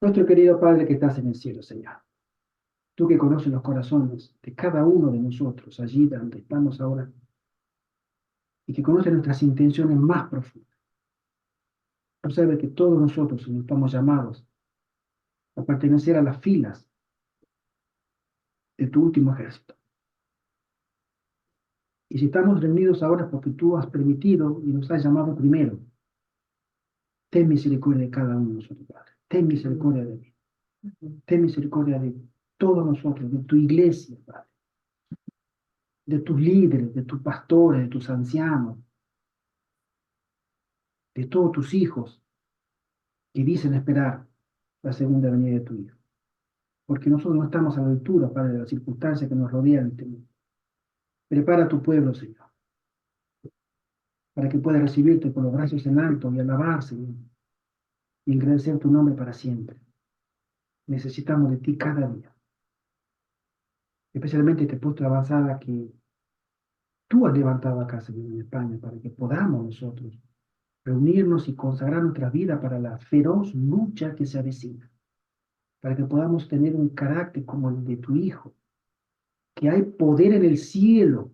Nuestro querido Padre que estás en el cielo, Señor, tú que conoces los corazones de cada uno de nosotros allí donde estamos ahora y que conoces nuestras intenciones más profundas. Tú sabes que todos nosotros estamos llamados a pertenecer a las filas de tu último ejército. Y si estamos reunidos ahora es porque tú has permitido y nos has llamado primero. Ten misericordia de cada uno de nosotros, Padre. Ten misericordia de mí. Ten misericordia de todos nosotros, de tu iglesia, Padre, de tus líderes, de tus pastores, de tus ancianos, de todos tus hijos que dicen esperar la segunda venida de tu Hijo. Porque nosotros no estamos a la altura, Padre, de las circunstancias que nos rodean en este mundo. Prepara a tu pueblo, Señor, para que pueda recibirte con los brazos en alto y alabarse y engrandecer tu nombre para siempre. Necesitamos de ti cada día, especialmente este puesto de avanzada que tú has levantado acá, Señor, en España, para que podamos nosotros reunirnos y consagrar nuestra vida para la feroz lucha que se avecina, para que podamos tener un carácter como el de tu Hijo, que hay poder en el cielo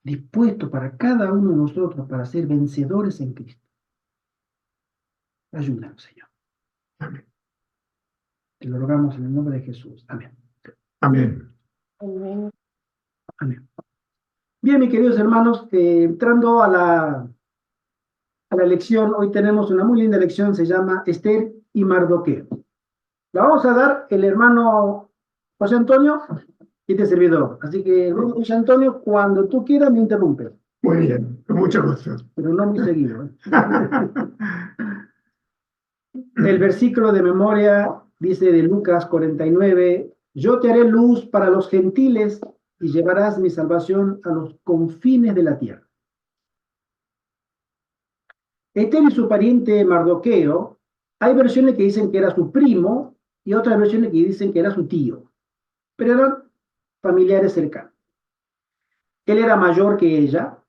dispuesto para cada uno de nosotros para ser vencedores en Cristo. Ayúdanos, Señor. Amén. Te lo rogamos en el nombre de Jesús. Amén. Amén. Amén. Bien, mis queridos hermanos, entrando a la lección, hoy tenemos una muy linda lección, se llama Esther y Mardoqueo. La vamos a dar el hermano José Antonio y este servidor. Así que, hermano José Antonio, cuando tú quieras me interrumpes, Muy bien, con mucho gusto. pero no muy seguido, ¿eh? El versículo de memoria dice de Lucas 49, yo te haré luz para los gentiles y llevarás mi salvación a los confines de la tierra. Esther y su pariente Mardoqueo, hay versiones que dicen que era su primo y otras versiones que dicen que era su tío, pero eran familiares cercanos. Él era mayor que ella,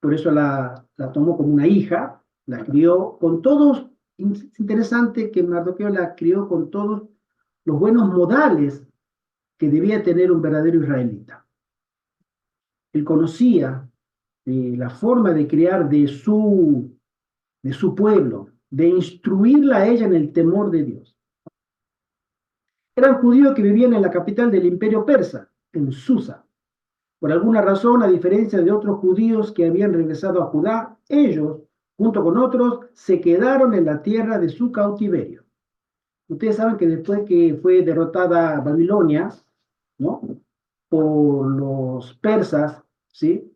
por eso la tomó como una hija, la crió con todos, es interesante que Mardoqueo la crió con todos los buenos modales que debía tener un verdadero israelita. Él conocía la forma de criar de su pueblo, de instruirla a ella en el temor de Dios. Eran judíos que vivían en la capital del imperio persa, en Susa. Por alguna razón, a diferencia de otros judíos que habían regresado a Judá, ellos, junto con otros, se quedaron en la tierra de su cautiverio. Ustedes saben que después que fue derrotada Babilonia, ¿no? Por los persas, ¿sí?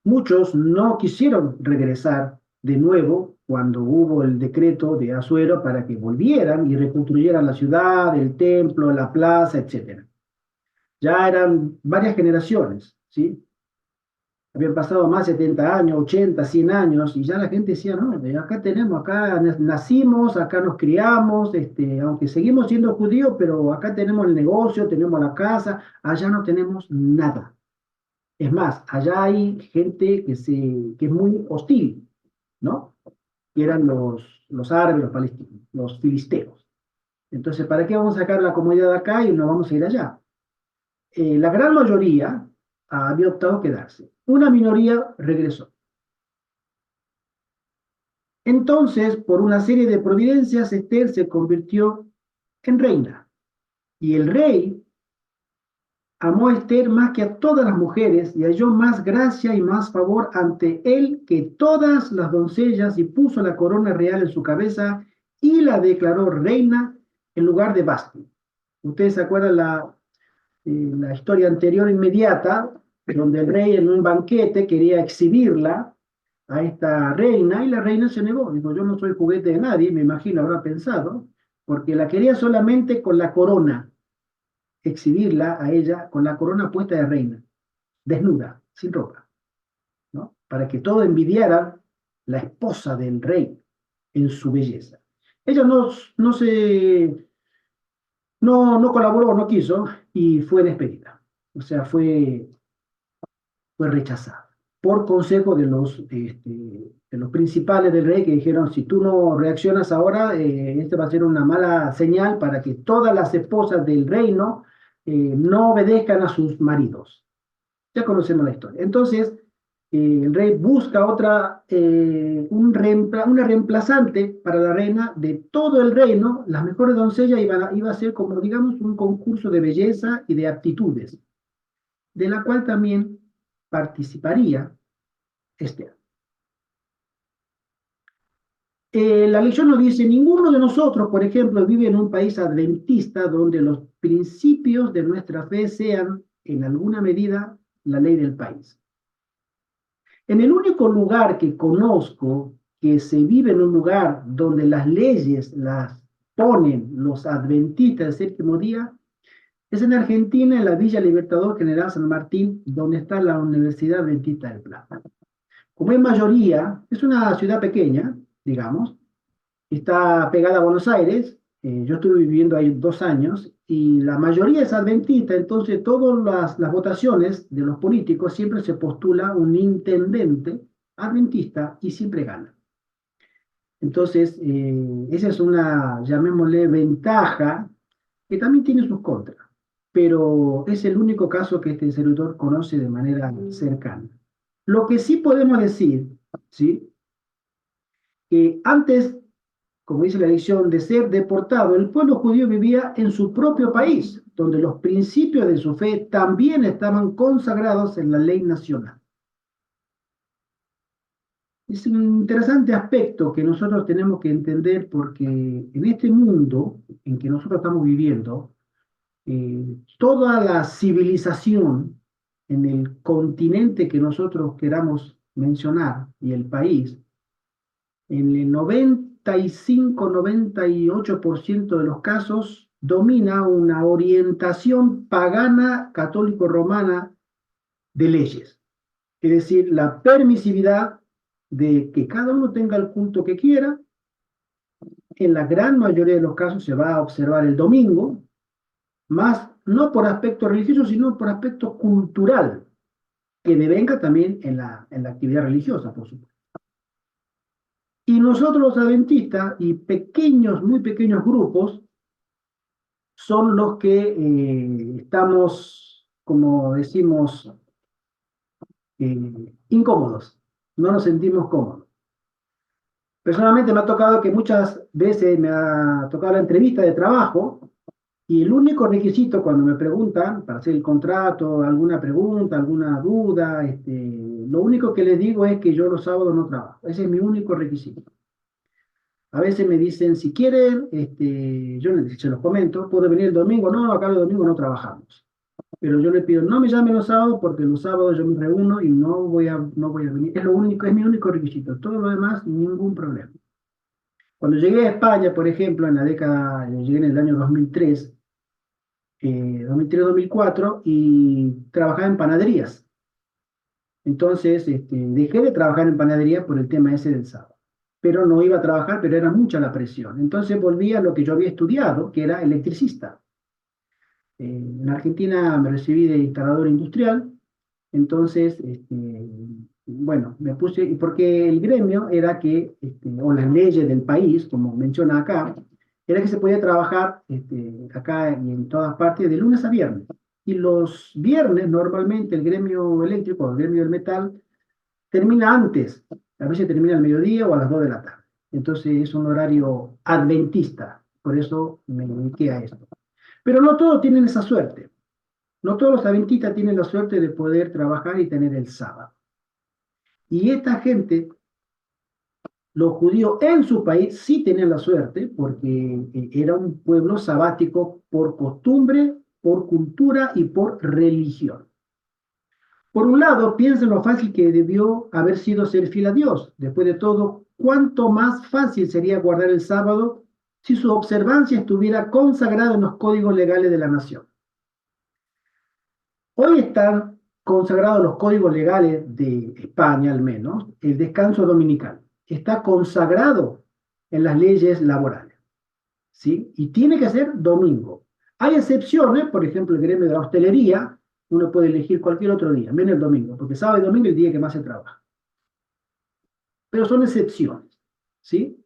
Muchos no quisieron regresar de nuevo cuando hubo el decreto de Asuero para que volvieran y reconstruyeran la ciudad, el templo, la plaza, etc. Ya eran varias generaciones, ¿sí? Habían pasado más de 70 años, 80, 100 años, y ya la gente decía, no, acá tenemos, acá nacimos, acá nos criamos, aunque seguimos siendo judíos, pero acá tenemos el negocio, tenemos la casa, allá no tenemos nada. Es más, allá hay gente que es muy hostil, ¿no? Que eran los árabes, los palestinos, los filisteos. Entonces, ¿para qué vamos a sacar la comodidad de acá y no vamos a ir allá? La gran mayoría había optado quedarse. Una minoría regresó. Entonces, por una serie de providencias, Esther se convirtió en reina. Y el rey amó a Esther más que a todas las mujeres y halló más gracia y más favor ante él que todas las doncellas y puso la corona real en su cabeza y la declaró reina en lugar de Basti. Ustedes se acuerdan la historia anterior inmediata, donde el rey en un banquete quería exhibirla a esta reina y la reina se negó. Dijo, yo no soy juguete de nadie, me imagino, habrá pensado, porque la quería solamente con la corona, exhibirla a ella con la corona puesta de reina, desnuda, sin ropa, ¿no? Para que todo envidiara la esposa del rey en su belleza. Ella no colaboró, no quiso y fue despedida. O sea, fue rechazada. por consejo de los principales del rey que dijeron, si tú no reaccionas ahora, este va a ser una mala señal para que todas las esposas del reino no obedezcan a sus maridos. Ya conocemos la historia. Entonces, el rey busca una reemplazante para la reina de todo el reino. Las mejores doncellas iba a ser como, digamos, un concurso de belleza y de aptitudes, de la cual también participaría Esther. La lección nos dice, ninguno de nosotros, por ejemplo, vive en un país adventista donde los principios de nuestra fe sean, en alguna medida, la ley del país. En el único lugar que conozco que se vive en un lugar donde las leyes las ponen los adventistas del séptimo día, es en Argentina, en la Villa Libertador General San Martín, donde está la Universidad Adventista del Plata. Como en mayoría, es una ciudad pequeña, digamos, está pegada a Buenos Aires, yo estuve viviendo ahí 2 años, y la mayoría es adventista, entonces todas las votaciones de los políticos siempre se postula un intendente adventista y siempre gana. Entonces, esa es una, llamémosle, ventaja que también tiene sus contras, pero es el único caso que este servidor conoce de manera cercana. Lo que sí podemos decir, ¿sí? Que antes, como dice la lección, de ser deportado, el pueblo judío vivía en su propio país, donde los principios de su fe también estaban consagrados en la ley nacional. Es un interesante aspecto que nosotros tenemos que entender porque en este mundo en que nosotros estamos viviendo, toda la civilización en el continente que nosotros queramos mencionar y el país, en el 95-98% de los casos domina una orientación pagana católico-romana de leyes. Es decir, la permisividad de que cada uno tenga el culto que quiera. En la gran mayoría de los casos se va a observar el domingo, más no por aspecto religioso, sino por aspecto cultural, que devenga también en la actividad religiosa, por supuesto. Y nosotros los adventistas y pequeños, muy pequeños grupos, son los que estamos, como decimos, incómodos, no nos sentimos cómodos. Personalmente me ha tocado que muchas veces me ha tocado la entrevista de trabajo y el único requisito cuando me preguntan para hacer el contrato, alguna pregunta, alguna duda, lo único que les digo es que yo los sábados no trabajo. Ese es mi único requisito. A veces me dicen, si quieren, yo se los comento, puedo venir el domingo. No, acá el domingo no trabajamos. Pero yo le pido, no me llamen los sábados porque los sábados yo me reúno y no voy a venir. Es lo único, es mi único requisito. Todo lo demás, ningún problema. Cuando llegué a España, por ejemplo, en la década, llegué en el año 2003, 2003-2004, y trabajaba en panaderías. Entonces, dejé de trabajar en panadería por el tema ese del sábado. Pero no iba a trabajar, pero era mucha la presión. Entonces volví a lo que yo había estudiado, que era electricista. En Argentina me recibí de instalador industrial, entonces, bueno, me puse, porque el gremio era que, o las leyes del país, como menciona acá, era que se podía trabajar acá y en todas partes de lunes a viernes. Y los viernes, normalmente, el gremio eléctrico, el gremio del metal, termina antes, a veces termina al mediodía o a las 2 de la tarde. Entonces es un horario adventista, por eso me dediqué a esto. Pero no todos tienen esa suerte. No todos los adventistas tienen la suerte de poder trabajar y tener el sábado. Y esta gente, los judíos en su país, sí tenían la suerte porque era un pueblo sabático por costumbre, por cultura y por religión. Por un lado, piensen lo fácil que debió haber sido ser fiel a Dios. Después de todo, cuánto más fácil sería guardar el sábado si su observancia estuviera consagrada en los códigos legales de la nación. Hoy están consagrados los códigos legales de España, al menos, el descanso dominical. Está consagrado en las leyes laborales, ¿sí? Y tiene que ser domingo. Hay excepciones, por ejemplo, el gremio de la hostelería Uno puede elegir cualquier otro día, menos el domingo, porque sábado y domingo es el día que más se trabaja. Pero son excepciones, ¿sí?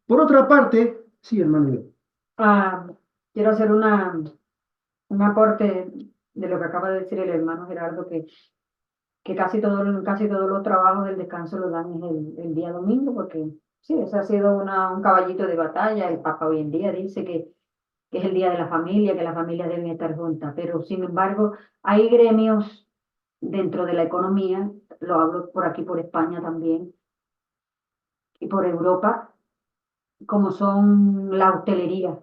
Por otra parte, sí, hermano. Ah, quiero hacer un aporte de lo que acaba de decir el hermano Gerardo, que casi todos los trabajos del descanso lo dan el día domingo, porque sí, ese ha sido un caballito de batalla. El Papa hoy en día dice que es el día de la familia, que las familias deben estar juntas, pero sin embargo hay gremios dentro de la economía, lo hablo por aquí, por España también, y por Europa, como son la hostelería,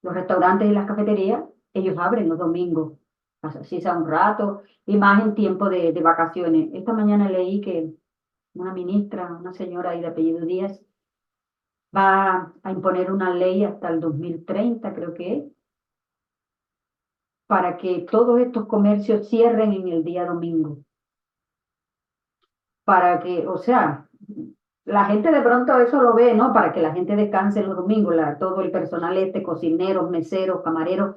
los restaurantes y las cafeterías. Ellos abren los domingos, así sea un rato, y más en tiempo de vacaciones. Esta mañana leí que una ministra, una señora ahí de apellido Díaz, va a imponer una ley hasta el 2030, creo que es, para que todos estos comercios cierren en el día domingo. Para que, o sea, la gente de pronto eso lo ve, ¿no? Para que la gente descanse los domingos, todo el personal cocineros, meseros, camareros.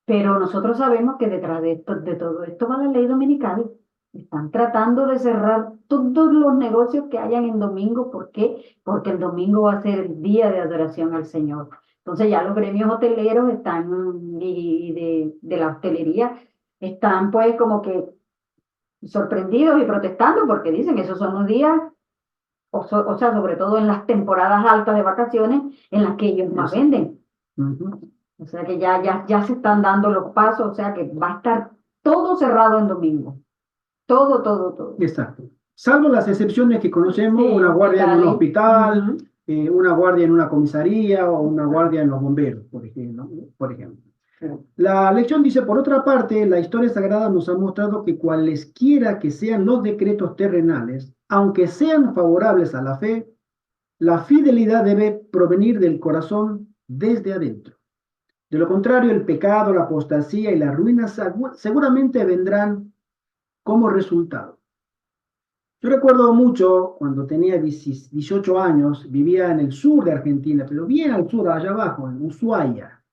Pero nosotros sabemos que detrás de todo esto va la ley dominical. Están tratando de cerrar todos los negocios que hayan en domingo. ¿Por qué? Porque el domingo va a ser el día de adoración al Señor. Entonces ya los gremios hoteleros están, y de la hostelería, están pues como que sorprendidos y protestando porque dicen que esos son los días, o sea, sobre todo en las temporadas altas de vacaciones, en las que ellos más venden. O sea que ya se están dando los pasos, o sea que va a estar todo cerrado en domingo. Todo, todo, todo. Exacto. Salvo las excepciones que conocemos, Sí, una guardia en un hospitales. hospital, Ujú. una guardia en una comisaría o una guardia en los bomberos, por ejemplo. Sí. La lección dice, por otra parte, la historia sagrada nos ha mostrado que cualesquiera que sean los decretos terrenales, aunque sean favorables a la fidelidad debe provenir del corazón desde adentro. De lo contrario, el pecado, la apostasía y la ruina seguramente vendrán como resultado. Yo recuerdo mucho cuando tenía 18 años, vivía en el sur de Argentina, pero bien al sur, allá abajo, en Ushuaia,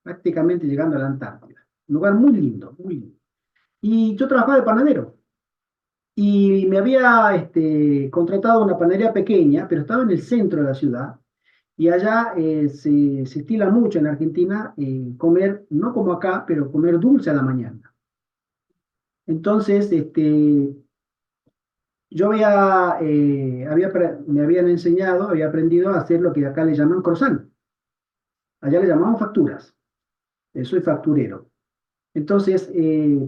prácticamente llegando a la Antártida. Un lugar muy lindo, muy lindo. Y yo trabajaba de panadero y me había contratado una panadería pequeña, pero estaba en el centro de la ciudad. Y allá se estila mucho en Argentina comer, no como acá, pero comer dulce a la mañana. Entonces, yo me habían enseñado, había aprendido a hacer lo que acá le llaman croissant. Allá le llamamos facturas. Soy facturero. Entonces,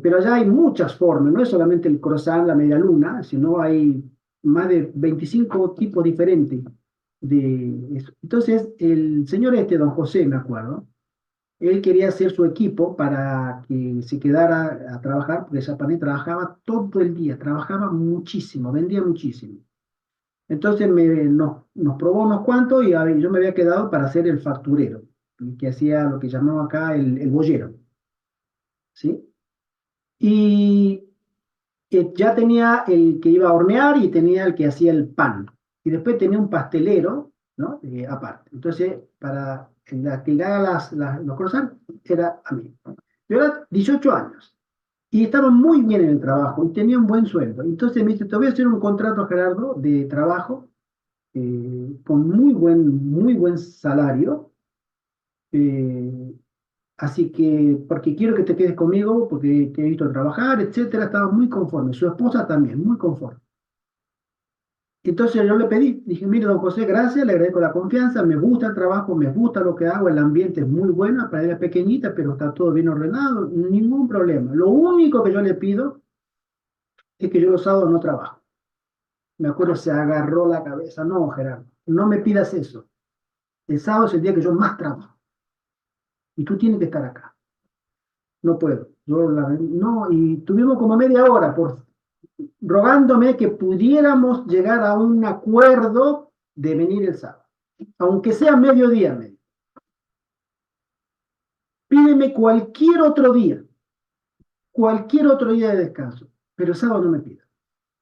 pero allá hay muchas formas, no es solamente el croissant, la media luna, sino hay más de 25 tipos diferentes de eso. Entonces, el señor don José, me acuerdo, él quería hacer su equipo para que se quedara a trabajar, porque esa panera trabajaba todo el día, trabajaba muchísimo, vendía muchísimo. Entonces nos probó unos cuantos y yo me había quedado para ser el facturero, que hacía lo que llamamos acá el boyero, ¿sí? Y ya tenía el que iba a hornear y tenía el que hacía el pan. Y después tenía un pastelero, ¿no? Aparte. Entonces, para la que haga los croissants, era a mí. Yo era 18 años y estaba muy bien en el trabajo y tenía un buen sueldo. Entonces me dice, te voy a hacer un contrato, Gerardo, de trabajo con muy buen salario. eh, Así que, porque quiero que te quedes conmigo, porque te he visto trabajar, etcétera, estaba muy conforme. Su esposa también, muy conforme. Entonces yo le pedí, dije, mire, don José, gracias, le agradezco la confianza, me gusta el trabajo, me gusta lo que hago, el ambiente es muy bueno, para ella es pequeñita, pero está todo bien ordenado, ningún problema. Lo único que yo le pido es que yo los sábados no trabajo. Me acuerdo, se agarró la cabeza, no, Gerardo, no me pidas eso. El sábado es el día que yo más trabajo y tú tienes que estar acá. No puedo. No, y tuvimos como media hora rogándome que pudiéramos llegar a un acuerdo de venir el sábado, aunque sea mediodía, medio. Pídeme cualquier otro día de descanso, pero el sábado no me pidas.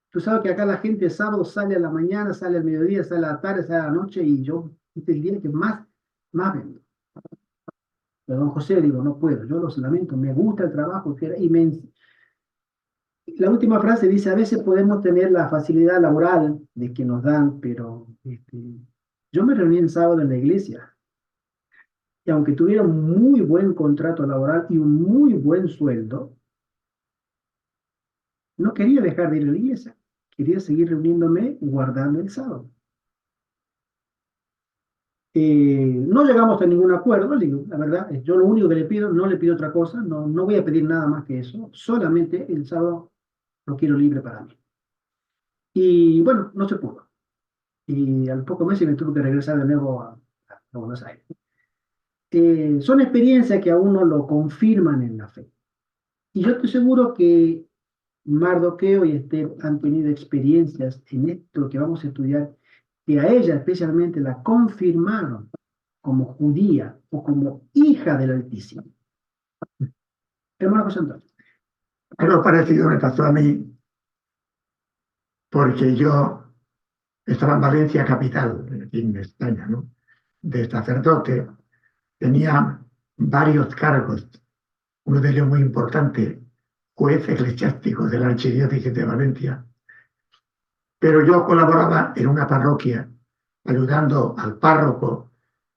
Tú sabes que acá la gente el sábado sale a la mañana, sale al mediodía, sale a la tarde, sale a la noche y yo, este es el día que más vendo. Pero don José, digo, no puedo, yo los lamento, me gusta el trabajo, la última frase dice, a veces podemos tener la facilidad laboral de que nos dan, pero yo me reuní el sábado en la iglesia y aunque tuviera un muy buen contrato laboral y un muy buen sueldo, no quería dejar de ir a la iglesia, quería seguir reuniéndome guardando el sábado. No llegamos a ningún acuerdo, digo, la verdad, yo lo único que le pido, no le pido otra cosa, no voy a pedir nada más que eso, solamente el sábado lo quiero libre para mí. Y bueno, no se pudo. Y al poco mes me tuve que regresar de nuevo a Buenos Aires. Son experiencias que a uno lo confirman en la fe. Y yo estoy seguro que Mardoqueo y Esther han tenido experiencias en esto que vamos a estudiar, que a ella especialmente la confirmaron como judía o como hija del Altísimo. Hermano José Antonio. Algo parecido me pasó a mí, porque yo estaba en Valencia capital, aquí en España, ¿no? De sacerdote, tenía varios cargos, uno de ellos muy importante, juez eclesiástico de la Archidiócesis de Valencia. Pero yo colaboraba en una parroquia, ayudando al párroco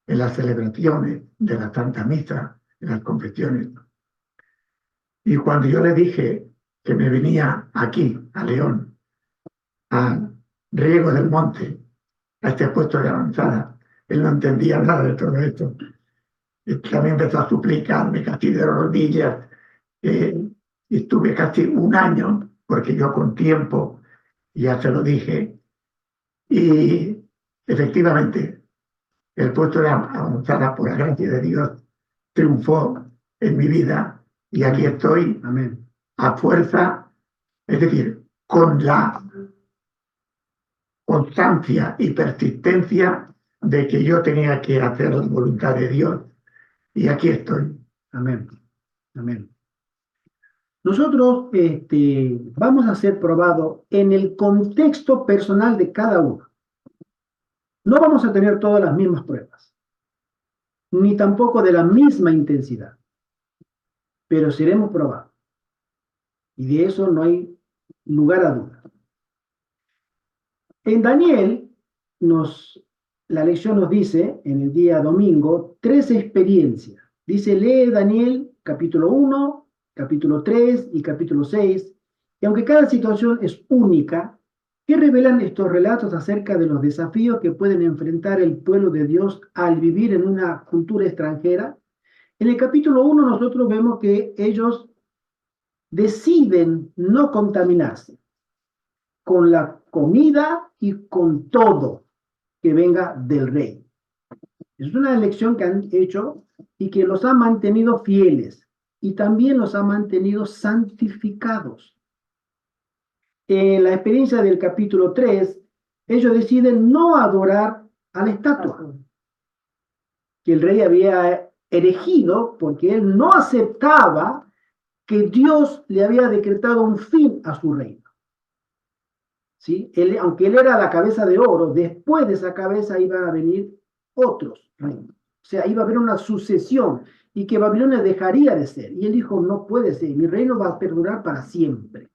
en las celebraciones de la Santa Misa, en las confesiones. Y cuando yo le dije que me venía aquí, a León, a Riego del Monte, a este puesto de avanzada, él no entendía nada de todo esto. Y también empezó a suplicarme casi de rodillas. Y estuve casi un año, porque yo con tiempo ya se lo dije. Y efectivamente, el puesto de avanzada, por la gracia de Dios, triunfó en mi vida. Y aquí estoy, Amén. a fuerza, es decir, con la constancia y persistencia de que yo tenía que hacer la voluntad de Dios. Y aquí estoy. Amén. Amén. Nosotros vamos a ser probados en el contexto personal de cada uno. No vamos a tener todas las mismas pruebas, ni tampoco de la misma intensidad, pero seremos probados. Y de eso no hay lugar a duda. En Daniel, la lección nos dice, en el día domingo, 3 experiencias. Dice, lee Daniel capítulo 1, capítulo 3 y capítulo 6, y aunque cada situación es única, ¿qué revelan estos relatos acerca de los desafíos que pueden enfrentar el pueblo de Dios al vivir en una cultura extranjera? En el capítulo 1 nosotros vemos que ellos deciden no contaminarse con la comida y con todo que venga del rey. Es una elección que han hecho y que los ha mantenido fieles y también los ha mantenido santificados. En la experiencia del capítulo 3, ellos deciden no adorar a la estatua que el rey había erigido porque él no aceptaba que Dios le había decretado un fin a su reino. ¿Sí? Aunque él era la cabeza de oro, después de esa cabeza iban a venir otros reinos. O sea, iba a haber una sucesión y que Babilonia dejaría de ser. Y él dijo, no puede ser, mi reino va a perdurar para siempre.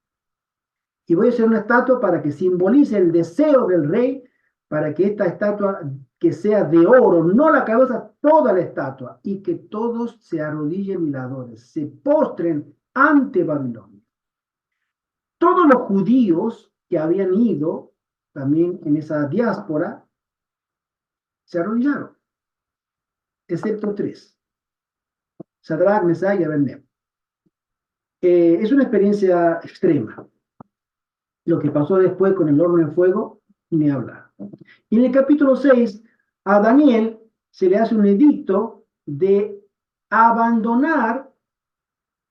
Y voy a hacer una estatua para que simbolice el deseo del rey, para que esta estatua que sea de oro, no la cabeza, toda la estatua, y que todos se arrodillen y la adoren, se postren ante Babilonia. Todos los judíos que habían ido también en esa diáspora se arrodillaron, excepto 3, Sadrach, Mesach y Abednego. Es una experiencia extrema. Lo que pasó después con el horno de fuego, ni hablar. Y en el capítulo 6, a Daniel se le hace un edicto de abandonar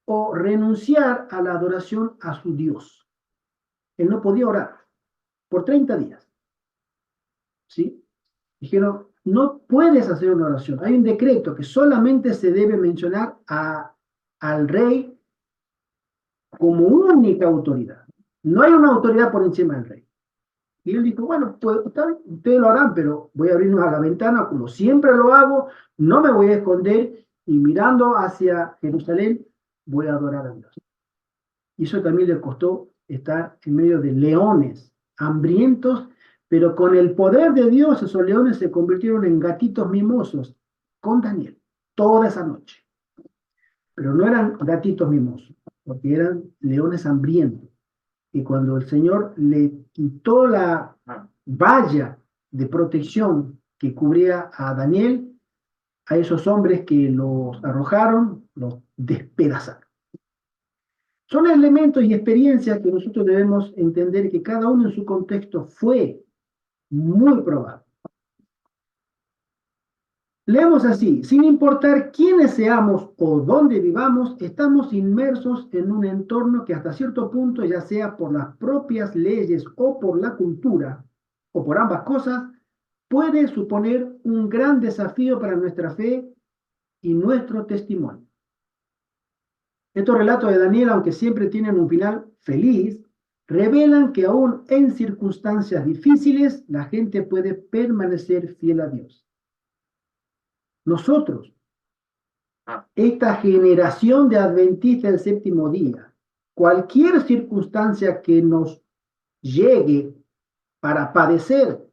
o renunciar a la adoración a su Dios. Él no podía orar por 30 días. ¿Sí? Dijeron, no puedes hacer una oración. Hay un decreto que solamente se debe mencionar al rey como única autoridad. No hay una autoridad por encima del rey. Y él dijo, bueno, pues ustedes lo harán, pero voy a abrirnos a la ventana como siempre lo hago, no me voy a esconder y mirando hacia Jerusalén, voy a adorar a Dios. Y eso también le costó estar en medio de leones hambrientos, pero con el poder de Dios esos leones se convirtieron en gatitos mimosos con Daniel toda esa noche. Pero no eran gatitos mimosos, porque eran leones hambrientos. Y cuando el Señor le quitó la valla de protección que cubría a Daniel, a esos hombres que los arrojaron, los despedazaron. Son elementos y experiencias que nosotros debemos entender que cada uno en su contexto fue muy probado. Leemos así: sin importar quiénes seamos o dónde vivamos, estamos inmersos en un entorno que hasta cierto punto, ya sea por las propias leyes o por la cultura, o por ambas cosas, puede suponer un gran desafío para nuestra fe y nuestro testimonio. Estos relatos de Daniel, aunque siempre tienen un final feliz, revelan que aún en circunstancias difíciles la gente puede permanecer fiel a Dios. Nosotros, esta generación de adventistas del séptimo día, cualquier circunstancia que nos llegue para padecer,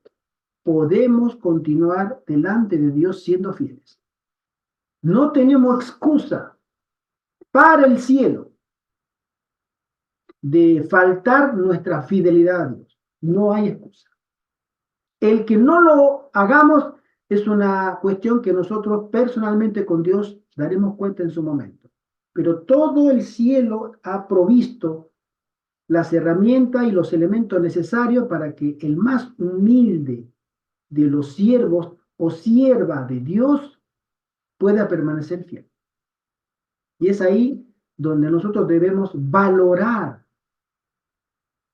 podemos continuar delante de Dios siendo fieles. No tenemos excusa para el cielo de faltar nuestra fidelidad a Dios. No hay excusa. El que no lo hagamos es una cuestión que nosotros personalmente con Dios daremos cuenta en su momento. Pero todo el cielo ha provisto las herramientas y los elementos necesarios para que el más humilde de los siervos o sierva de Dios pueda permanecer fiel. Y es ahí donde nosotros debemos valorar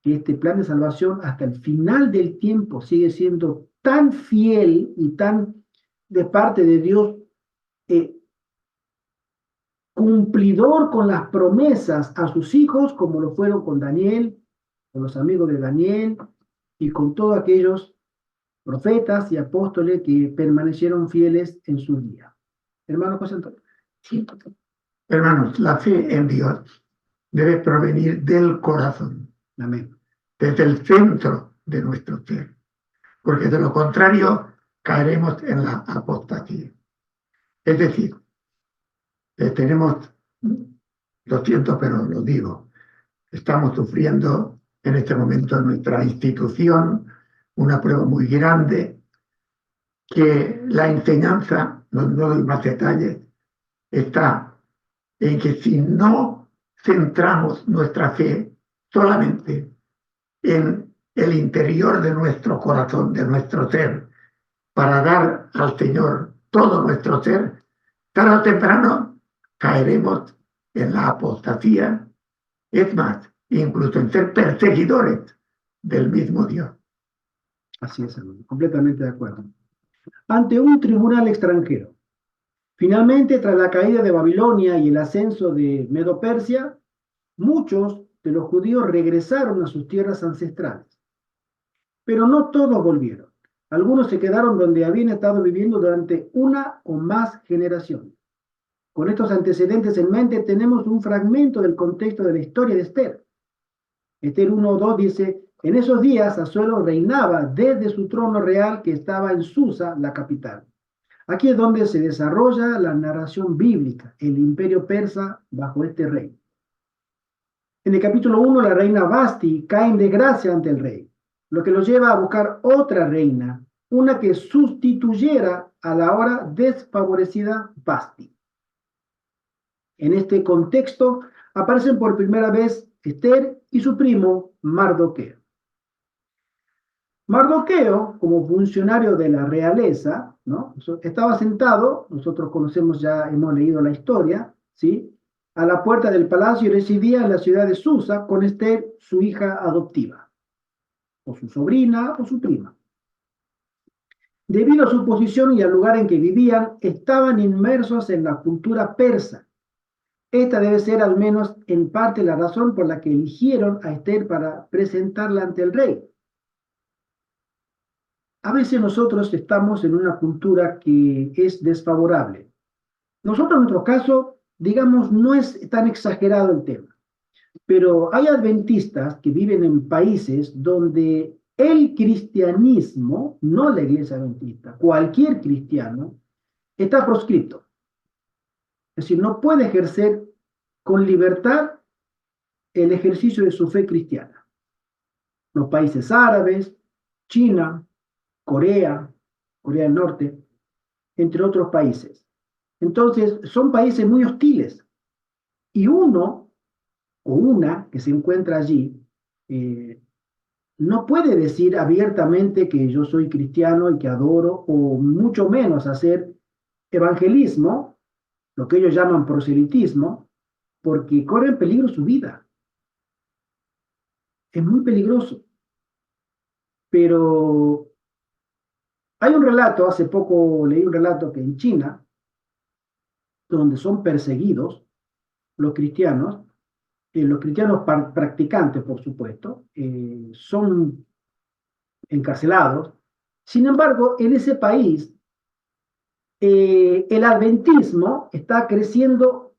que este plan de salvación hasta el final del tiempo sigue siendo tan fiel y tan de parte de Dios cumplidor con las promesas a sus hijos, como lo fueron con Daniel, con los amigos de Daniel y con todos aquellos profetas y apóstoles que permanecieron fieles en sus días. Hermano José Antonio. Sí. Hermanos, la fe en Dios debe provenir del corazón. Amén. Desde el centro de nuestro ser, porque de lo contrario caeremos en la apostasía. Es decir, tenemos, lo siento, pero lo digo, estamos sufriendo en este momento en nuestra institución una prueba muy grande, que la enseñanza, no doy más detalles, está en que si no centramos nuestra fe solamente en el interior de nuestro corazón, de nuestro ser, para dar al Señor todo nuestro ser, tarde o temprano caeremos en la apostasía, es más, incluso en ser perseguidores del mismo Dios. Así es, hermano, completamente de acuerdo. Ante un tribunal extranjero. Finalmente, tras la caída de Babilonia y el ascenso de Medo-Persia, muchos de los judíos regresaron a sus tierras ancestrales. Pero no todos volvieron. Algunos se quedaron donde habían estado viviendo durante una o más generaciones. Con estos antecedentes en mente, tenemos un fragmento del contexto de la historia de Esther. Esther 1:2 dice: en esos días Asuero reinaba desde su trono real que estaba en Susa, la capital. Aquí es donde se desarrolla la narración bíblica, el imperio persa bajo este rey. En el capítulo 1, la reina Vasti cae en desgracia ante el rey, lo que lo lleva a buscar otra reina, una que sustituyera a la ahora desfavorecida Vasti. En este contexto aparecen por primera vez Esther y su primo Mardoqueo. Mardoqueo, como funcionario de la realeza, ¿no?, estaba sentado, nosotros conocemos, ya hemos leído la historia, ¿sí?, a la puerta del palacio y residía en la ciudad de Susa con Esther, su hija adoptiva, o su sobrina o su prima. Debido a su posición y al lugar en que vivían, estaban inmersos en la cultura persa. Esta debe ser al menos en parte la razón por la que eligieron a Esther para presentarla ante el rey. A veces nosotros estamos en una cultura que es desfavorable, Nosotros, en nuestro caso, digamos, no es tan exagerado el tema, pero hay adventistas que viven en países donde el cristianismo, no la iglesia adventista, cualquier cristiano, está proscrito. Es decir, no puede ejercer con libertad el ejercicio de su fe cristiana. Los países árabes, China, Corea, Corea del Norte, entre otros países. Entonces, son países muy hostiles. Y uno o una que se encuentra allí no puede decir abiertamente que yo soy cristiano y que adoro, o mucho menos hacer evangelismo, lo que ellos llaman proselitismo, porque corre en peligro su vida. Es muy peligroso. Pero hay un relato, hace poco leí un relato que en China, donde son perseguidos los cristianos practicantes, por supuesto, son encarcelados. Sin embargo, en ese país, el adventismo está creciendo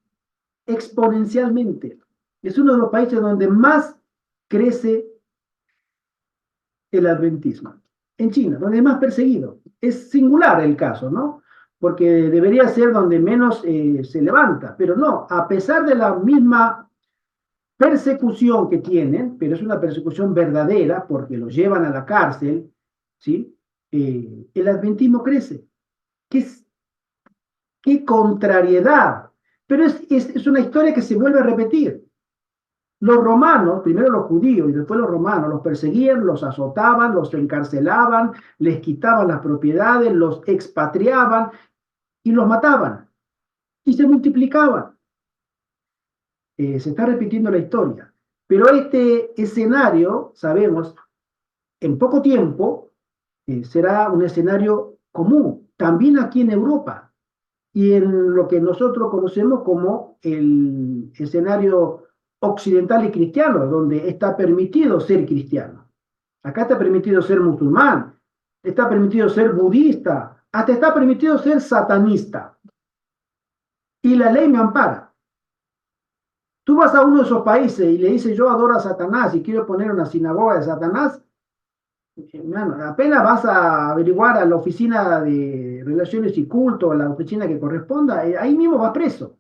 exponencialmente. Es uno de los países donde más crece el adventismo. En China, donde es más perseguido. Es singular el caso, ¿no? Porque debería ser donde menos se levanta, pero no, a pesar de la misma persecución que tienen, pero es una persecución verdadera porque los llevan a la cárcel, ¿sí? El adventismo crece. ¿Qué, qué contrariedad? Pero es una historia que se vuelve a repetir. Los romanos, primero los judíos y después los romanos, los perseguían, los azotaban, los encarcelaban, les quitaban las propiedades, los expatriaban y los mataban. Y se multiplicaban. Se está repitiendo la historia. Pero este escenario, sabemos, en poco tiempo será un escenario común, también aquí en Europa y en lo que nosotros conocemos como el escenario occidental y cristiano, donde está permitido ser cristiano. Acá está permitido ser musulmán, está permitido ser budista, hasta está permitido ser satanista. Y la ley me ampara. Tú vas a uno de esos países y le dices, yo adoro a Satanás y quiero poner una sinagoga de Satanás, hermano, apenas vas a averiguar a la oficina de relaciones y culto, a la oficina que corresponda, ahí mismo vas preso.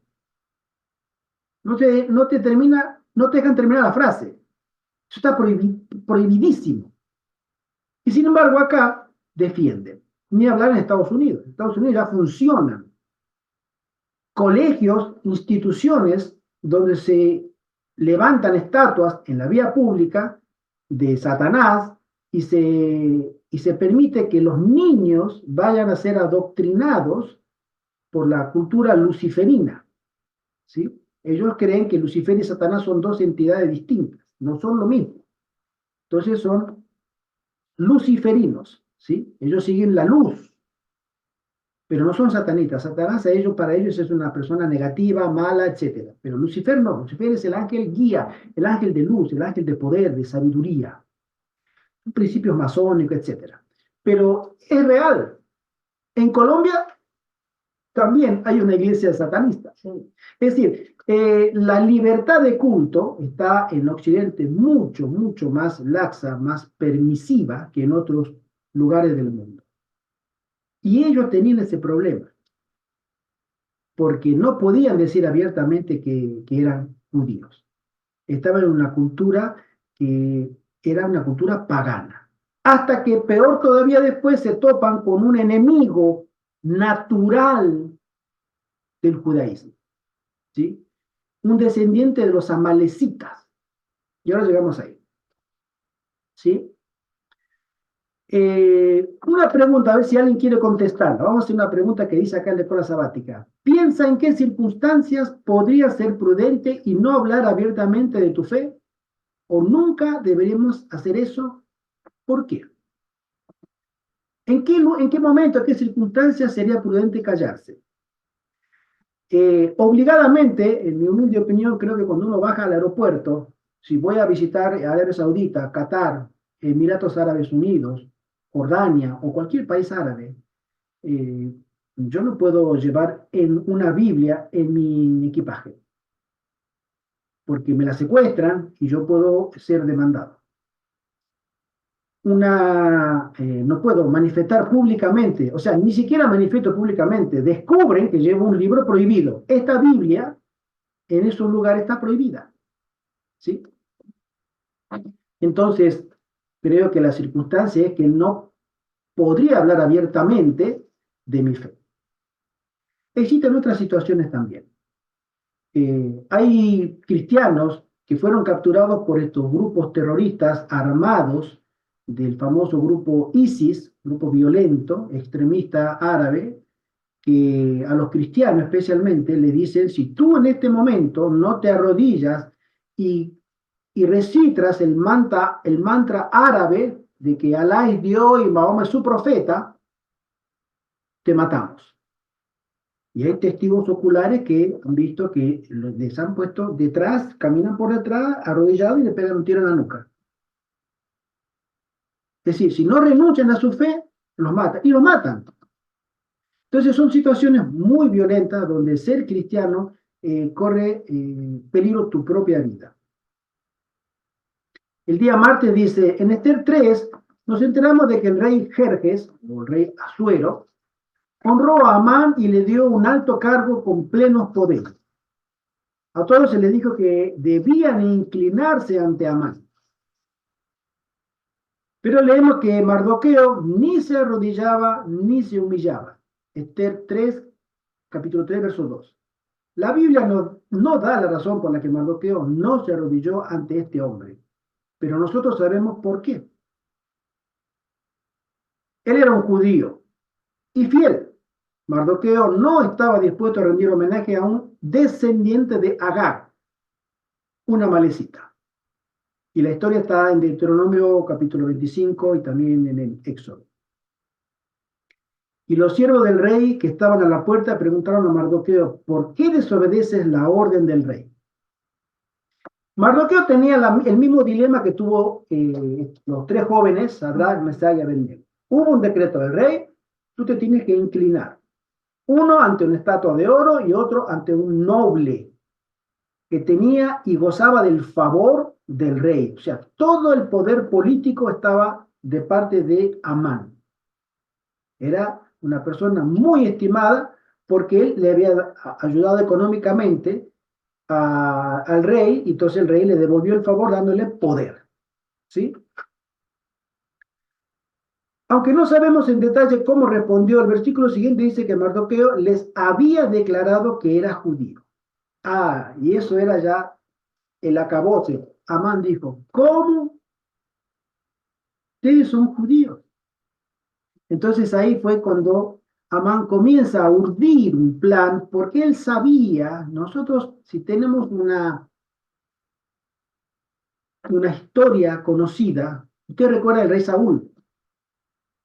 No te dejan terminar la frase. Eso está prohibidísimo. Y sin embargo, acá defienden. Ni hablar en Estados Unidos. En Estados Unidos ya funcionan colegios, instituciones donde se levantan estatuas en la vía pública de Satanás y se permite que los niños vayan a ser adoctrinados por la cultura luciferina, ¿sí? Ellos creen que Lucifer y Satanás son dos entidades distintas, no son lo mismo. Entonces son luciferinos, ¿sí? Ellos siguen la luz, pero no son satanistas. Satanás para ellos es una persona negativa, mala, etc. Pero Lucifer no, Lucifer es el ángel guía, el ángel de luz, el ángel de poder, de sabiduría, principios masónicos, etc. Pero es real. En Colombia también hay una iglesia satanista. Sí. Es decir, la libertad de culto está en Occidente mucho, mucho más laxa, más permisiva que en otros lugares del mundo. Y ellos tenían ese problema, porque no podían decir abiertamente que eran judíos. Estaban en una cultura que era una cultura pagana. Hasta que peor todavía después se topan con un enemigo natural del judaísmo, ¿sí? Un descendiente de los amalecitas. Y ahora llegamos ahí, ¿sí? Una pregunta, a ver si alguien quiere contestarla. Vamos a hacer una pregunta que dice acá en la escuela sabática. Piensa en qué circunstancias podría ser prudente y no hablar abiertamente de tu fe, o nunca deberíamos hacer eso. ¿Por qué? ¿En qué momento, en qué circunstancias sería prudente callarse? Obligadamente, en mi humilde opinión, creo que cuando uno baja al aeropuerto, si voy a visitar Arabia Saudita, Qatar, Emiratos Árabes Unidos, Jordania o cualquier país árabe, yo no puedo llevar una Biblia en mi equipaje, porque me la secuestran y yo puedo ser demandado. No puedo manifestar públicamente, o sea, ni siquiera manifiesto públicamente, descubren que llevo un libro prohibido. Esta Biblia en esos lugares está prohibida, ¿sí? Entonces, creo que la circunstancia es que no podría hablar abiertamente de mi fe. Existen otras situaciones también. Hay cristianos que fueron capturados por estos grupos terroristas armados del famoso grupo ISIS, grupo violento, extremista árabe, que a los cristianos especialmente le dicen, si tú en este momento no te arrodillas y, y recitas el mantra árabe de que Alá es Dios y Mahoma es su profeta, te matamos. Y hay testigos oculares que han visto que les han puesto detrás, caminan por detrás, arrodillados y le pegan un tiro en la nuca. Es decir, si no renuncian a su fe, los matan. Y los matan. Entonces son situaciones muy violentas donde ser cristiano corre peligro tu propia vida. El día martes dice, en Esther 3 nos enteramos de que el rey Jerjes, o el rey Asuero, honró a Amán y le dio un alto cargo con plenos poderes. A todos se les dijo que debían inclinarse ante Amán. Pero leemos que Mardoqueo ni se arrodillaba ni se humillaba. Esther 3, capítulo 3, verso 2. La Biblia no da la razón por la que Mardoqueo no se arrodilló ante este hombre, pero nosotros sabemos por qué. Él era un judío y fiel. Mardoqueo no estaba dispuesto a rendir homenaje a un descendiente de Agar, una malecita. Y la historia está en Deuteronomio capítulo 25 y también en el Éxodo. Y los siervos del rey que estaban a la puerta preguntaron a Mardoqueo, ¿por qué desobedeces la orden del rey? Mardoqueo tenía el mismo dilema que tuvo los tres jóvenes, Sadrach, Mesach y Abednego. Hubo un decreto del rey, tú te tienes que inclinar. Uno ante una estatua de oro y otro ante un noble que tenía y gozaba del favor del rey. O sea, todo el poder político estaba de parte de Amán. Era una persona muy estimada porque él le había ayudado económicamente al rey, y entonces el rey le devolvió el favor dándole poder. ¿Sí? Aunque no sabemos en detalle cómo respondió, el versículo siguiente dice que Mardoqueo les había declarado que era judío. Y eso era ya el acabose. Amán dijo, ¿cómo? Ustedes son judíos. Entonces ahí fue cuando Amán comienza a urdir un plan, porque él sabía, nosotros si tenemos una historia conocida, usted recuerda el rey Saúl.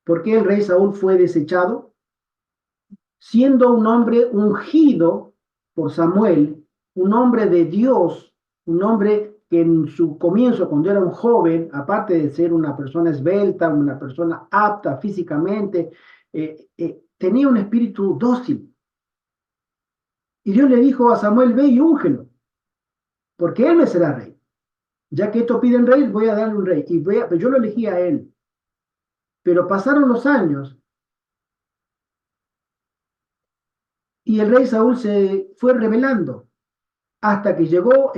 ¿Por qué el rey Saúl fue desechado? Siendo un hombre ungido por Samuel, un hombre de Dios, un hombre que en su comienzo, cuando era un joven, aparte de ser una persona esbelta, una persona apta físicamente, tenía un espíritu dócil. Y Dios le dijo a Samuel, ve y úngelo, porque él me será rey. Ya que esto piden rey, voy a darle un rey. Pero yo lo elegí a él. Pero pasaron los años y el rey Saúl se fue rebelando hasta que llegó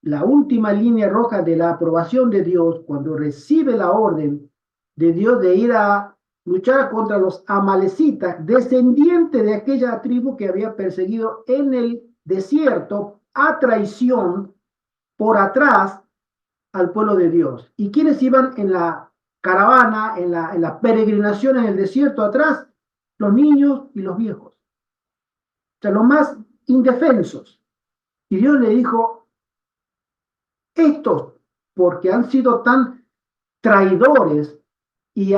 la última línea roja de la aprobación de Dios, cuando recibe la orden de Dios de ir a luchar contra los amalecitas, descendientes de aquella tribu que había perseguido en el desierto a traición por atrás al pueblo de Dios. ¿Y quiénes iban en la caravana, en la peregrinación en el desierto atrás? Los niños y los viejos. O sea, los más indefensos. Y Dios le dijo, estos, porque han sido tan traidores y se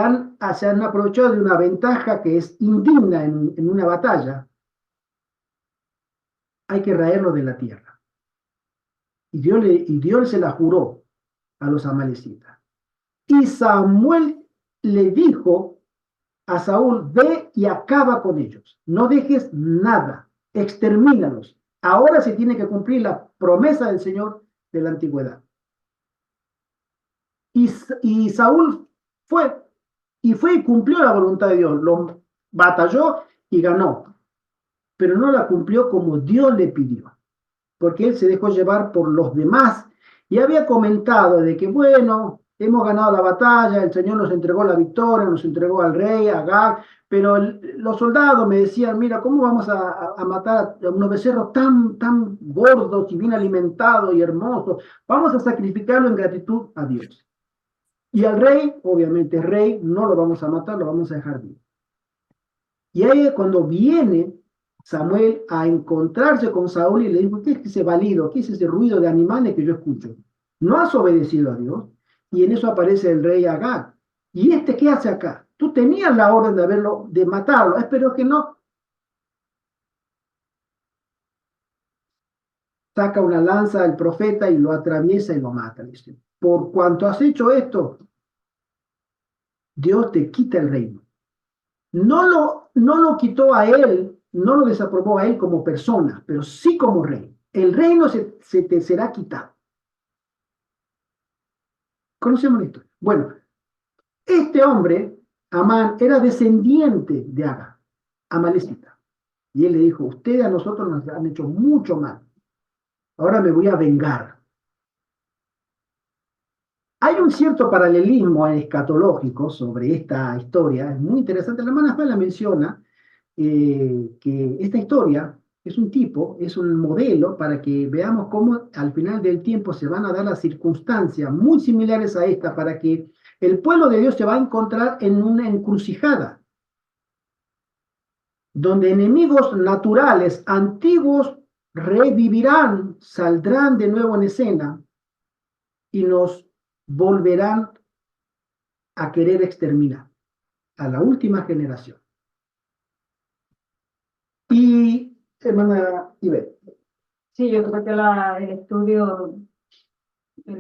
han aprovechado de una ventaja que es indigna en una batalla, hay que raerlos de la tierra. Y Dios se la juró a los amalecitas. Y Samuel le dijo a Saúl, ve y acaba con ellos, no dejes nada, extermínalos. Ahora se tiene que cumplir la promesa del Señor de la antigüedad. Y Saúl fue y cumplió la voluntad de Dios, lo batalló y ganó, pero no la cumplió como Dios le pidió, porque él se dejó llevar por los demás y había comentado de que, bueno, hemos ganado la batalla, el Señor nos entregó la victoria, nos entregó al rey, a Agag, pero los soldados me decían, mira, ¿cómo vamos a matar a unos becerros tan gordos y bien alimentados y hermosos? Vamos a sacrificarlo en gratitud a Dios. Y al rey, obviamente rey, no lo vamos a matar, lo vamos a dejar vivo. Y ahí es cuando viene Samuel a encontrarse con Saúl y le dijo, ¿qué es ese balido? ¿Qué es ese ruido de animales que yo escucho? ¿No has obedecido a Dios? Y en eso aparece el rey Agag. ¿Y este qué hace acá? Tú tenías la orden de matarlo, pero que no. Saca una lanza al profeta y lo atraviesa y lo mata. Dice, por cuanto has hecho esto, Dios te quita el reino. No lo quitó a él, no lo desaprobó a él como persona, pero sí como rey. El reino se te será quitado. Conocemos la historia. Bueno, este hombre, Amán, era descendiente de Agag, amalecita. Y él le dijo, ustedes a nosotros nos han hecho mucho mal. Ahora me voy a vengar. Hay un cierto paralelismo escatológico sobre esta historia, es muy interesante. La hermana Juan la menciona, que esta historia es un tipo, es un modelo para que veamos cómo al final del tiempo se van a dar las circunstancias muy similares a esta, para que el pueblo de Dios se va a encontrar en una encrucijada, donde enemigos naturales, antiguos, revivirán, saldrán de nuevo en escena y nos volverán a querer exterminar a la última generación. Y, hermana Iber. Sí, yo creo que el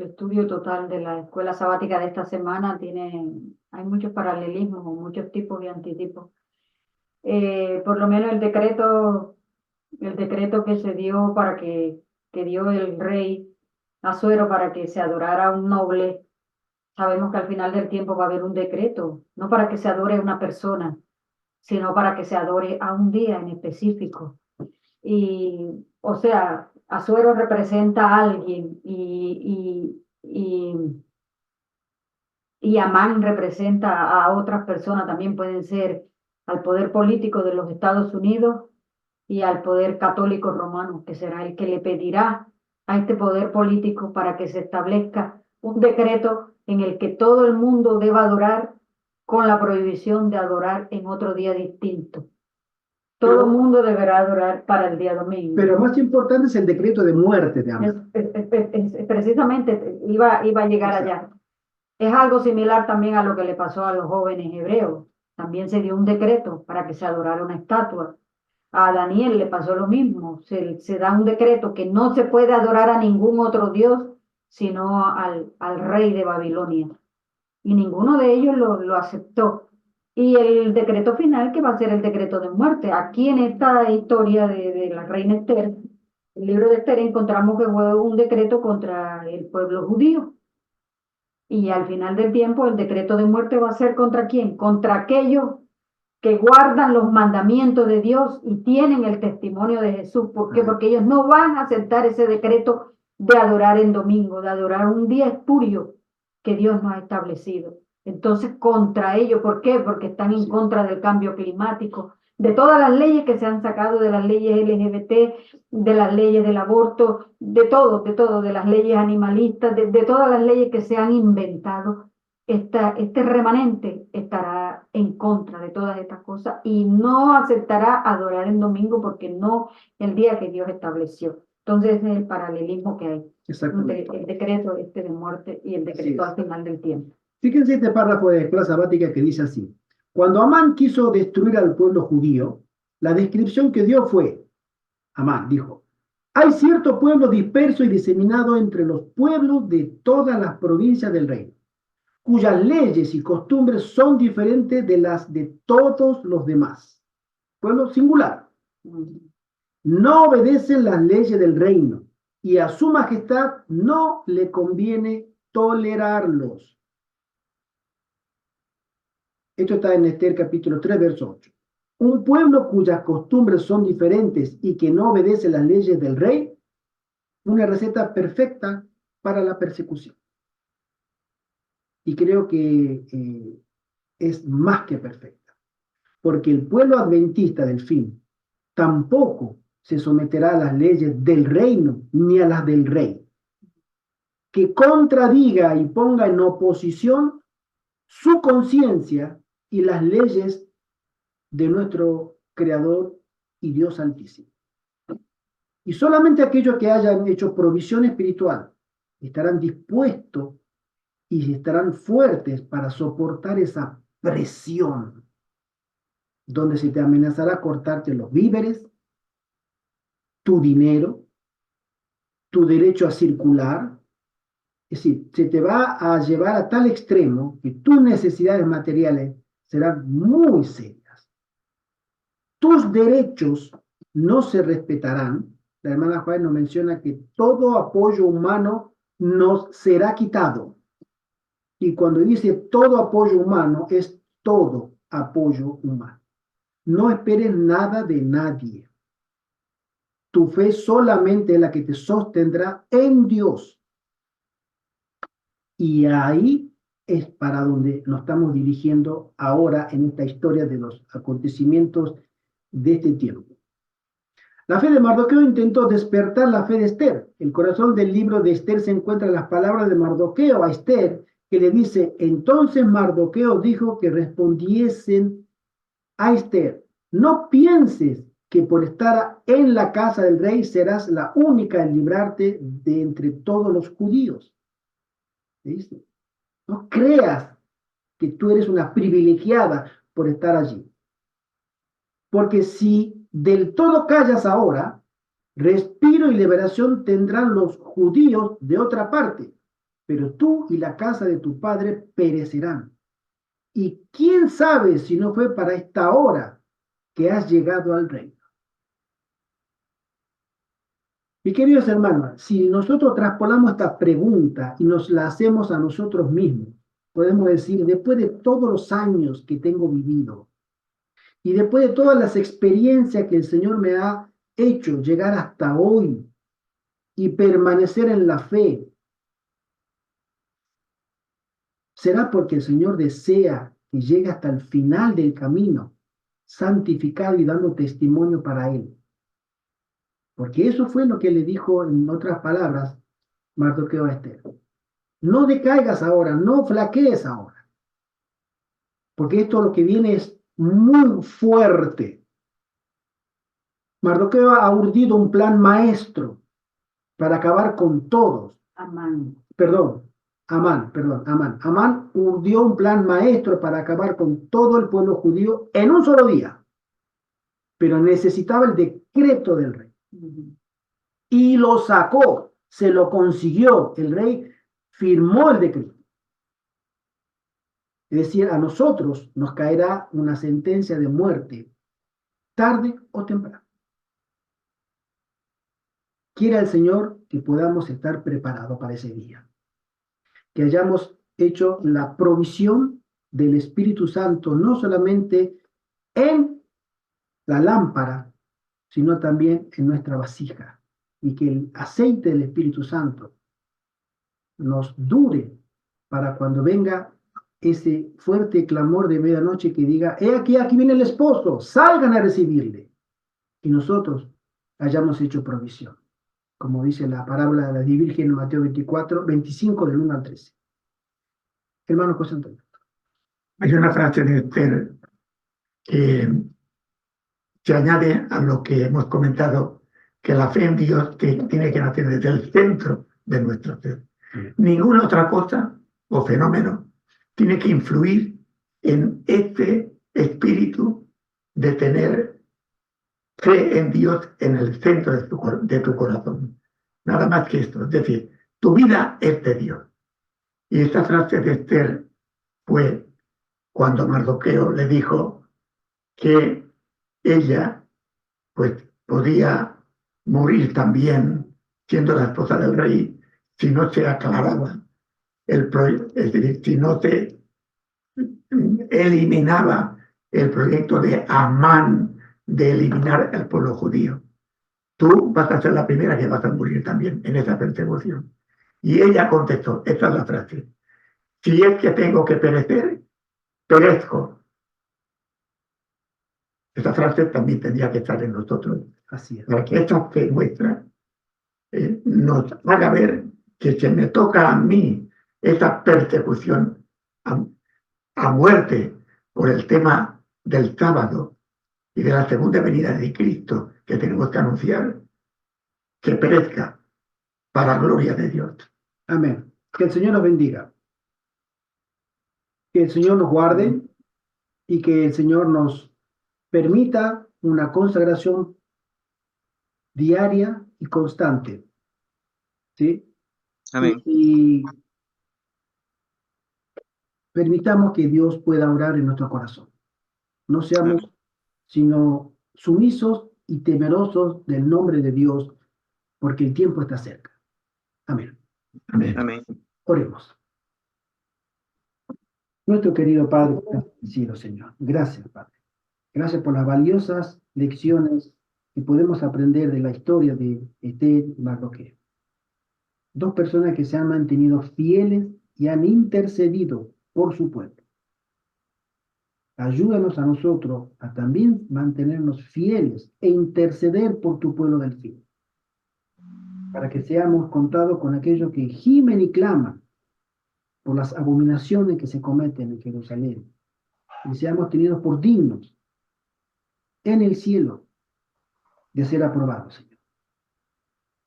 estudio total de la escuela sabática de esta semana hay muchos paralelismos, muchos tipos y antitipos. Por lo menos el decreto que se dio que dio el rey Asuero para que se adorara a un noble. Sabemos que al final del tiempo va a haber un decreto, no para que se adore a una persona, sino para que se adore a un día en específico. Y, o sea, Asuero representa a alguien y Amán representa a otras personas, también pueden ser al poder político de los Estados Unidos y al poder católico romano, que será el que le pedirá a este poder político para que se establezca un decreto en el que todo el mundo deba adorar con la prohibición de adorar en otro día distinto. Todo el mundo deberá adorar para el día domingo. Pero más importante es el decreto de muerte de Amán. Precisamente iba a llegar allá. Es algo similar también a lo que le pasó a los jóvenes hebreos. También se dio un decreto para que se adorara una estatua. A Daniel le pasó lo mismo. Se da un decreto que no se puede adorar a ningún otro dios, sino al rey de Babilonia. Y ninguno de ellos lo aceptó. Y el decreto final, que va a ser el decreto de muerte. Aquí en esta historia de la reina Esther, el libro de Esther, encontramos que fue un decreto contra el pueblo judío. Y al final del tiempo, el decreto de muerte va a ser ¿contra quién? Contra aquellos que guardan los mandamientos de Dios y tienen el testimonio de Jesús. ¿Por qué? Porque ellos no van a aceptar ese decreto de adorar en domingo, de adorar un día espurio que Dios nos ha establecido. Entonces, contra ellos, ¿por qué? Porque están en contra del cambio climático, de todas las leyes que se han sacado, de las leyes LGBT, de las leyes del aborto, de todo, de las leyes animalistas, de todas las leyes que se han inventado. Este remanente estará en contra de todas estas cosas y no aceptará adorar en domingo porque no el día que Dios estableció. Entonces, ese es el paralelismo que hay entre el decreto de muerte y el decreto al final del tiempo. Fíjense este párrafo de la escuela sabática que dice así: cuando Amán quiso destruir al pueblo judío, la descripción que dio fue, Amán dijo, hay cierto pueblo disperso y diseminado entre los pueblos de todas las provincias del reino. cuyas leyes y costumbres son diferentes de las de todos los demás. Pueblo singular. No obedecen las leyes del reino y a su majestad no le conviene tolerarlos. Esto está en Esther capítulo 3, verso 8. Un pueblo cuyas costumbres son diferentes y que no obedece las leyes del rey, una receta perfecta para la persecución. Y creo que es más que perfecta, porque el pueblo adventista del fin tampoco se someterá a las leyes del reino ni a las del rey, que contradiga y ponga en oposición su conciencia y las leyes de nuestro Creador y Dios Altísimo. Y solamente aquellos que hayan hecho provisión espiritual estarán dispuestos y estarán fuertes para soportar esa presión, donde se te amenazará cortarte los víveres, tu dinero, tu derecho a circular. Es decir, se te va a llevar a tal extremo que tus necesidades materiales serán muy serias. Tus derechos no se respetarán. La hermana Juárez nos menciona que todo apoyo humano nos será quitado. Y cuando dice todo apoyo humano, es todo apoyo humano. No esperes nada de nadie. Tu fe solamente es la que te sostendrá en Dios. Y ahí es para donde nos estamos dirigiendo ahora en esta historia de los acontecimientos de este tiempo. La fe de Mardoqueo intentó despertar la fe de Esther. El corazón del libro de Esther se encuentra en las palabras de Mardoqueo a Esther, que le dice: entonces Mardoqueo dijo que respondiesen a Esther: no pienses que por estar en la casa del rey serás la única en librarte de entre todos los judíos. ¿Viste? No creas que tú eres una privilegiada por estar allí. Porque si del todo callas ahora, respiro y liberación tendrán los judíos de otra parte, pero tú y la casa de tu padre perecerán. Y quién sabe si no fue para esta hora que has llegado al reino. Mis queridos hermanos, si nosotros traspolamos esta pregunta y nos la hacemos a nosotros mismos, podemos decir: después de todos los años que tengo vivido y después de todas las experiencias que el Señor me ha hecho llegar hasta hoy y permanecer en la fe, ¿será porque el Señor desea que llegue hasta el final del camino, santificado y dando testimonio para Él? Porque eso fue lo que le dijo, en otras palabras, Mardoqueo a Esther. No decaigas ahora, no flaquees ahora, porque esto lo que viene es muy fuerte. Mardoqueo ha urdido un plan maestro para acabar con todos. Amán urdió un plan maestro para acabar con todo el pueblo judío en un solo día, pero necesitaba el decreto del rey. Y lo sacó, se lo consiguió, el rey firmó el decreto. Es decir, a nosotros nos caerá una sentencia de muerte, tarde o temprano. Quiera el Señor que podamos estar preparados para ese día, que hayamos hecho la provisión del Espíritu Santo, no solamente en la lámpara, sino también en nuestra vasija, y que el aceite del Espíritu Santo nos dure para cuando venga ese fuerte clamor de medianoche que diga: he aquí, aquí viene el esposo, salgan a recibirle, y nosotros hayamos hecho provisión, como dice la parábola de la Virgen en Mateo 24, 25 del 1 al 13. Hermano José Antonio. Hay una frase de Esther que se añade a lo que hemos comentado, que la fe en Dios tiene que nacer desde el centro de nuestra fe. Ninguna otra cosa o fenómeno tiene que influir en este espíritu de tener fe en Dios en el centro de tu corazón. Nada más que esto. Es decir, tu vida es de Dios. Y esta frase de Esther fue cuando Mardoqueo le dijo que ella pues podía morir también siendo la esposa del rey si no se aclaraba es decir, si no se eliminaba el proyecto de Amán de eliminar al pueblo judío. Tú vas a ser la primera que vas a morir también en esa persecución. Y ella contestó, esta es la frase: si es que tengo que perecer, perezco. Esa frase también tendría que estar en nosotros, Así es. para que esta fe nuestra nos haga ver que se me toca a mí esa persecución a muerte por el tema del sábado y de la segunda venida de Cristo que tenemos que anunciar, que perezca para gloria de Dios. Amén. Que el Señor nos bendiga. Que el Señor nos guarde y que el Señor nos permita una consagración diaria y constante. ¿Sí? Amén. Y permitamos que Dios pueda orar en nuestro corazón. No seamos Amén. sino sumisos y temerosos del nombre de Dios, porque el tiempo está cerca. Amén. Amén. Amén. Oremos. Nuestro querido Padre, que estás en el cielo, Señor. Gracias, Padre. Gracias por las valiosas lecciones que podemos aprender de la historia de Esther y Mardoqueo. Dos personas que se han mantenido fieles y han intercedido por su pueblo. Ayúdanos a nosotros a también mantenernos fieles e interceder por tu pueblo del fin, para que seamos contados con aquellos que gimen y claman por las abominaciones que se cometen en Jerusalén, y seamos tenidos por dignos en el cielo de ser aprobados, Señor.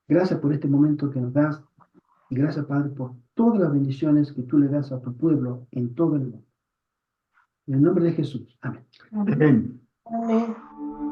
Gracias por este momento que nos das, y gracias, Padre, por todas las bendiciones que tú le das a tu pueblo en todo el mundo. En el nombre de Jesús. Amén. Amén. Amén.